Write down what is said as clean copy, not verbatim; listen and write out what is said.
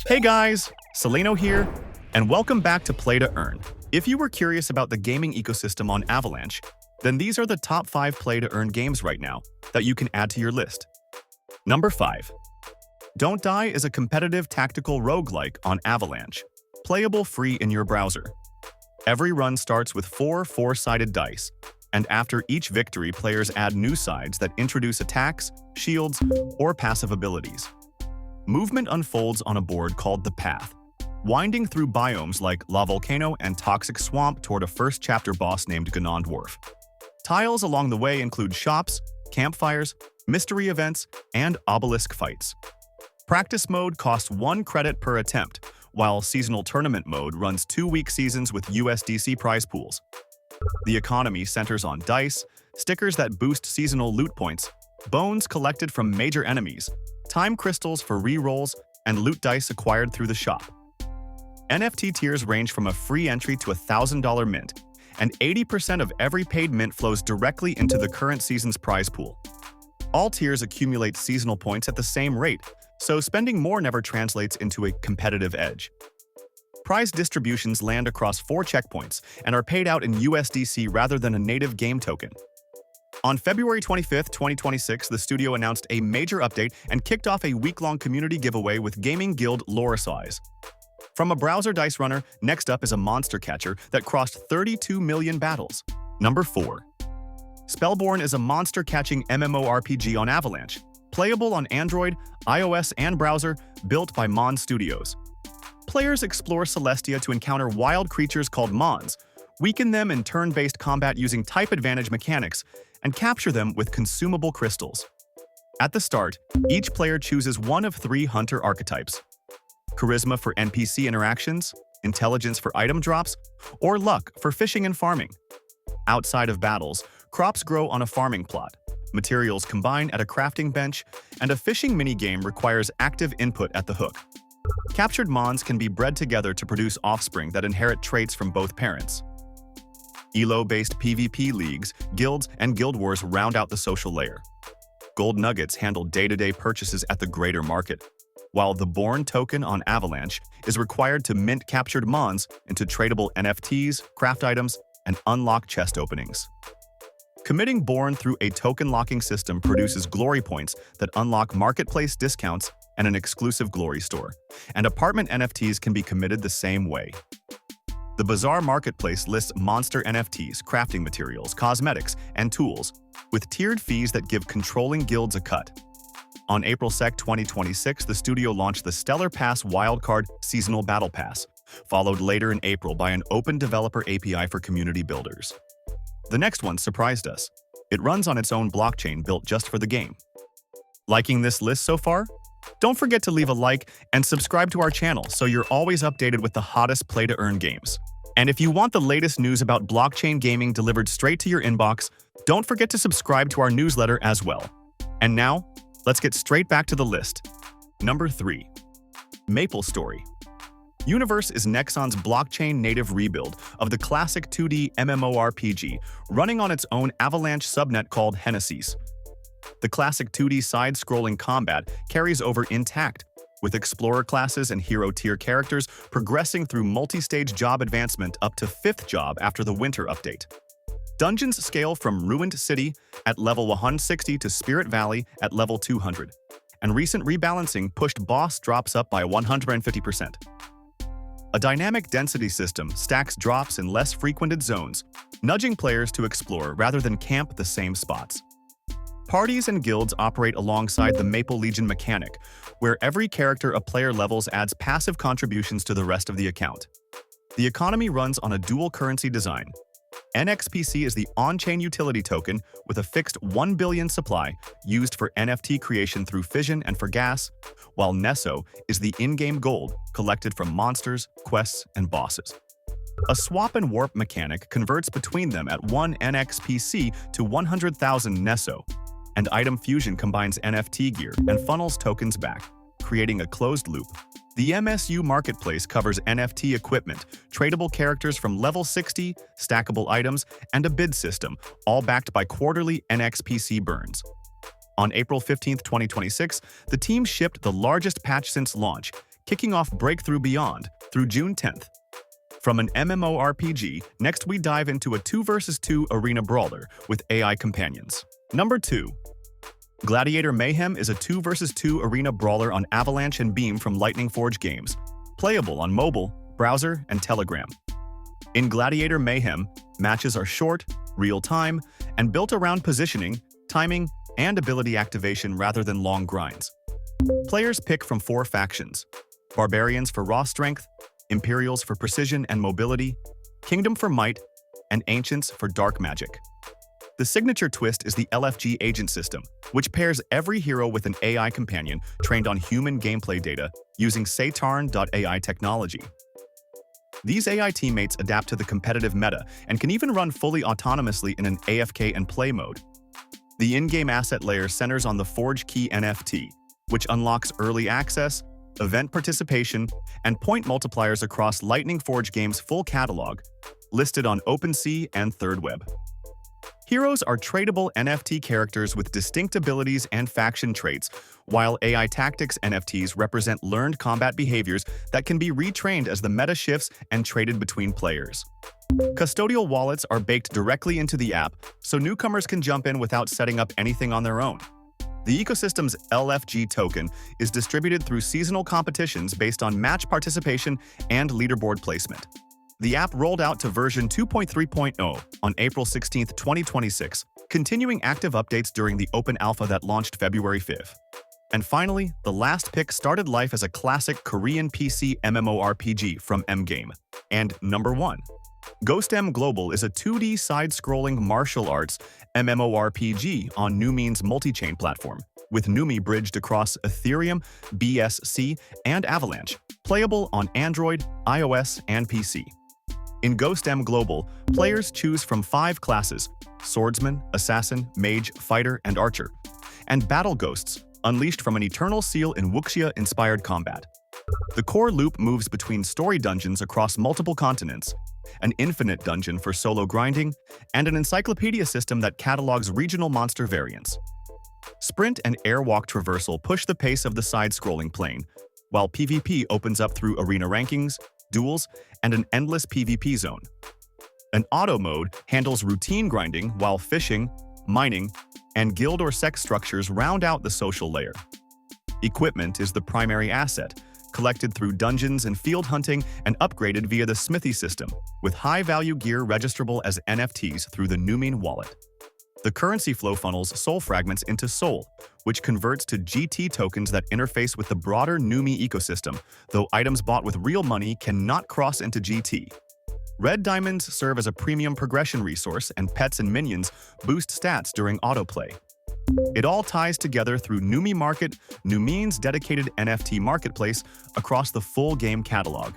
Hey guys, Seleno here, and welcome back to Play to Earn. If you were curious about the gaming ecosystem on Avalanche, then these are the top 5 Play to Earn games right now that you can add to your list. Number 5. Don't Die is a competitive tactical roguelike on Avalanche, playable free in your browser. Every run starts with 4 four-sided dice, and after each victory, players add new sides that introduce attacks, shields, or passive abilities. Movement unfolds on a board called the Path, winding through biomes like La Volcano and Toxic Swamp toward a first chapter boss named Ganon Dwarf. Tiles along the way include shops, campfires, mystery events, and obelisk fights. Practice mode costs 1 credit per attempt, while seasonal tournament mode runs 2-week seasons with USDC prize pools. The economy centers on dice, stickers that boost seasonal loot points, bones collected from major enemies, time crystals for re-rolls, and loot dice acquired through the shop. NFT tiers range from a free entry to $1,000 mint, and 80% of every paid mint flows directly into the current season's prize pool. All tiers accumulate seasonal points at the same rate, so spending more never translates into a competitive edge. Prize distributions land across 4 checkpoints and are paid out in USDC rather than a native game token. On February 25, 2026, the studio announced a major update and kicked off a week-long community giveaway with gaming guild Lorisize. From a browser dice runner, next up is a monster catcher that crossed 32 million battles. Number 4. Spellborne is a monster-catching MMORPG on Avalanche, playable on Android, iOS, and browser, built by Mon Studios. Players explore Celestia to encounter wild creatures called Mons, weaken them in turn-based combat using type advantage mechanics, and capture them with consumable crystals. At the start, each player chooses one of 3 hunter archetypes: charisma for NPC interactions, intelligence for item drops, or luck for fishing and farming. Outside of battles, crops grow on a farming plot, materials combine at a crafting bench, and a fishing minigame requires active input at the hook. Captured Mons can be bred together to produce offspring that inherit traits from both parents. ELO-based PvP leagues, guilds, and guild wars round out the social layer. Gold nuggets handle day-to-day purchases at the greater market, while the Born token on Avalanche is required to mint captured Mons into tradable NFTs, craft items, and unlock chest openings. Committing Born through a token locking system produces glory points that unlock marketplace discounts and an exclusive glory store, and apartment NFTs can be committed the same way. The Bazaar Marketplace lists monster NFTs, crafting materials, cosmetics, and tools, with tiered fees that give controlling guilds a cut. On April 2, 2026, the studio launched the Stellar Pass Wildcard Seasonal Battle Pass, followed later in April by an open developer API for community builders. The next one surprised us. It runs on its own blockchain built just for the game. Liking this list so far? Don't forget to leave a like and subscribe to our channel so you're always updated with the hottest play-to-earn games. And if you want the latest news about blockchain gaming delivered straight to your inbox, don't forget to subscribe to our newsletter as well. And now, let's get straight back to the list. Number 3. MapleStory. Universe is Nexon's blockchain-native rebuild of the classic 2D MMORPG running on its own Avalanche subnet called Genesis. The classic 2D side-scrolling combat carries over intact, with explorer classes and hero-tier characters progressing through multi-stage job advancement up to 5th job after the winter update. Dungeons scale from Ruined City at level 160 to Spirit Valley at level 200, and recent rebalancing pushed boss drops up by 150%. A dynamic density system stacks drops in less frequented zones, nudging players to explore rather than camp the same spots. Parties and guilds operate alongside the Maple Legion mechanic, where every character a player levels adds passive contributions to the rest of the account. The economy runs on a dual currency design. NXPC is the on-chain utility token with a fixed 1 billion supply used for NFT creation through fission and for gas, while Nesso is the in-game gold collected from monsters, quests, and bosses. A swap and warp mechanic converts between them at 1 NXPC to 100,000 Nesso, and item fusion combines NFT gear and funnels tokens back, creating a closed loop. The MSU marketplace covers NFT equipment, tradable characters from level 60, stackable items, and a bid system, all backed by quarterly NXPC burns. On April 15, 2026, the team shipped the largest patch since launch, kicking off Breakthrough Beyond through June 10th. From an MMORPG, next we dive into a 2 vs 2 arena brawler with AI companions. Number 2. Gladiator Mayhem is a 2 vs 2 arena brawler on Avalanche and Beam from Lightning Forge Games, playable on mobile, browser, and Telegram. In Gladiator Mayhem, matches are short, real-time, and built around positioning, timing, and ability activation rather than long grinds. Players pick from 4 factions: Barbarians for raw strength, Imperials for precision and mobility, Kingdom for might, and Ancients for dark magic. The signature twist is the LFG agent system, which pairs every hero with an AI companion trained on human gameplay data using PlayToEarn technology. These AI teammates adapt to the competitive meta and can even run fully autonomously in an AFK and play mode. The in-game asset layer centers on the Forge Key NFT, which unlocks early access, event participation, and point multipliers across Lightning Forge Games' full catalog, listed on OpenSea and ThirdWeb. Heroes are tradable NFT characters with distinct abilities and faction traits, while AI Tactics NFTs represent learned combat behaviors that can be retrained as the meta shifts and traded between players. Custodial wallets are baked directly into the app, so newcomers can jump in without setting up anything on their own. The ecosystem's LFG token is distributed through seasonal competitions based on match participation and leaderboard placement. The app rolled out to version 2.3.0 on April 16, 2026, continuing active updates during the open alpha that launched February 5th. And finally, the last pick started life as a classic Korean PC MMORPG from M-Game. And number 1. GhostM Global is a 2D side-scrolling martial arts MMORPG on NUMINE's multichain platform, with NUMI bridged across Ethereum, BSC, and Avalanche, playable on Android, iOS, and PC. In GhostM Global, players choose from 5 classes: Swordsman, Assassin, Mage, Fighter, and Archer, and battle ghosts, unleashed from an eternal seal in Wuxia-inspired combat. The core loop moves between story dungeons across multiple continents, an infinite dungeon for solo grinding, and an encyclopedia system that catalogs regional monster variants. Sprint and airwalk traversal push the pace of the side-scrolling plane, while PvP opens up through arena rankings, duels, and an endless PvP zone. An auto mode handles routine grinding, while fishing, mining, and guild or sect structures round out the social layer. Equipment is the primary asset, collected through dungeons and field hunting and upgraded via the smithy system, with high-value gear registrable as NFTs through the NUMINE wallet. The currency flow funnels soul fragments into Soul, which converts to GT tokens that interface with the broader NUMI ecosystem, though items bought with real money cannot cross into GT. Red diamonds serve as a premium progression resource, and pets and minions boost stats during autoplay. It all ties together through NUMI Market, NUMINE's dedicated NFT marketplace, across the full game catalog.